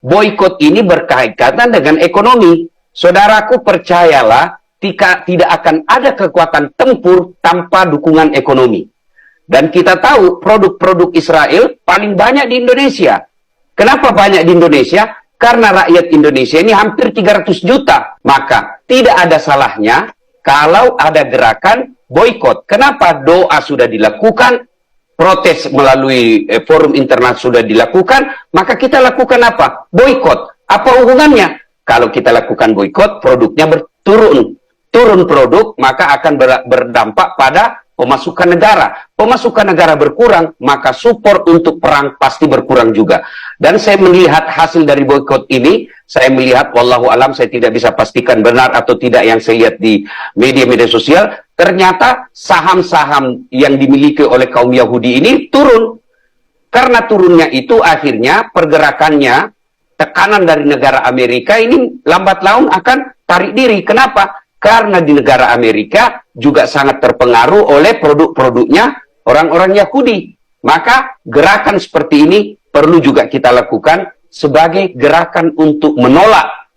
boikot ini berkaitan dengan ekonomi. Saudaraku, percayalah, tidak akan ada kekuatan tempur tanpa dukungan ekonomi. Dan kita tahu produk-produk Israel paling banyak di Indonesia. Kenapa banyak di Indonesia? Karena rakyat Indonesia ini hampir 300 juta. Maka tidak ada salahnya kalau ada gerakan boikot. Kenapa? Doa sudah dilakukan, protes melalui forum internasional sudah dilakukan, maka kita lakukan apa? Boikot. Apa hubungannya? Kalau kita lakukan boikot, produknya turun produk, maka akan berdampak pada pemasukan negara. Pemasukan negara berkurang, maka support untuk perang pasti berkurang juga. Dan saya melihat hasil dari boikot ini, saya melihat, wallahu alam, saya tidak bisa pastikan benar atau tidak yang saya lihat di media-media sosial, ternyata saham-saham yang dimiliki oleh kaum Yahudi ini turun. Karena turunnya itu akhirnya pergerakannya, tekanan dari negara Amerika ini lambat laun akan tarik diri. Kenapa? Karena di negara Amerika juga sangat terpengaruh oleh produk-produknya orang-orang Yahudi. Maka gerakan seperti ini perlu juga kita lakukan sebagai gerakan untuk menolak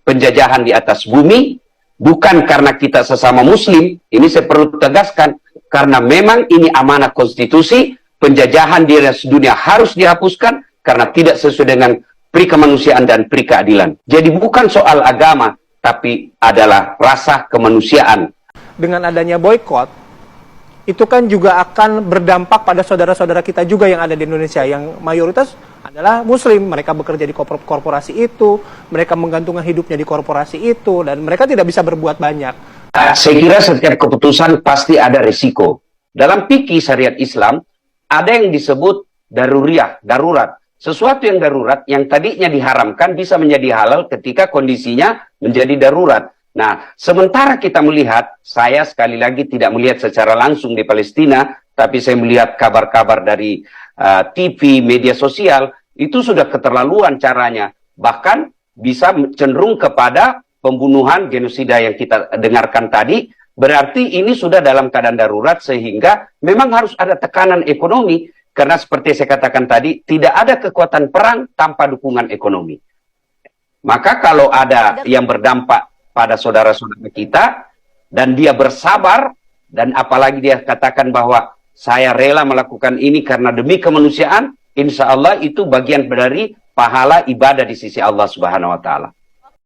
penjajahan di atas bumi. Bukan karena kita sesama muslim, ini saya perlu tegaskan, karena memang ini amanah konstitusi, penjajahan di atas dunia harus dihapuskan karena tidak sesuai dengan pri kemanusiaan dan pri keadilan. Jadi bukan soal agama, tapi adalah rasa kemanusiaan. Dengan adanya boykot, itu kan juga akan berdampak pada saudara-saudara kita juga yang ada di Indonesia, yang mayoritas adalah muslim. Mereka bekerja di korporasi itu, mereka menggantungkan hidupnya di korporasi itu, dan mereka tidak bisa berbuat banyak. Saya kira setiap keputusan pasti ada risiko. Dalam fikih syariat Islam, ada yang disebut daruriyah, darurat. Sesuatu yang darurat, yang tadinya diharamkan bisa menjadi halal ketika kondisinya menjadi darurat. Nah, sementara kita melihat, saya sekali lagi tidak melihat secara langsung di Palestina, tapi saya melihat kabar-kabar dari TV, media sosial, itu sudah keterlaluan caranya. Bahkan bisa cenderung kepada pembunuhan, genosida yang kita dengarkan tadi. Berarti ini sudah dalam keadaan darurat, sehingga memang harus ada tekanan ekonomi. Karena seperti saya katakan tadi, tidak ada kekuatan perang tanpa dukungan ekonomi. Maka kalau ada yang berdampak pada saudara-saudara kita, dan dia bersabar, dan apalagi dia katakan bahwa saya rela melakukan ini karena demi kemanusiaan, insya Allah itu bagian dari pahala ibadah di sisi Allah Subhanahu wa Ta'ala.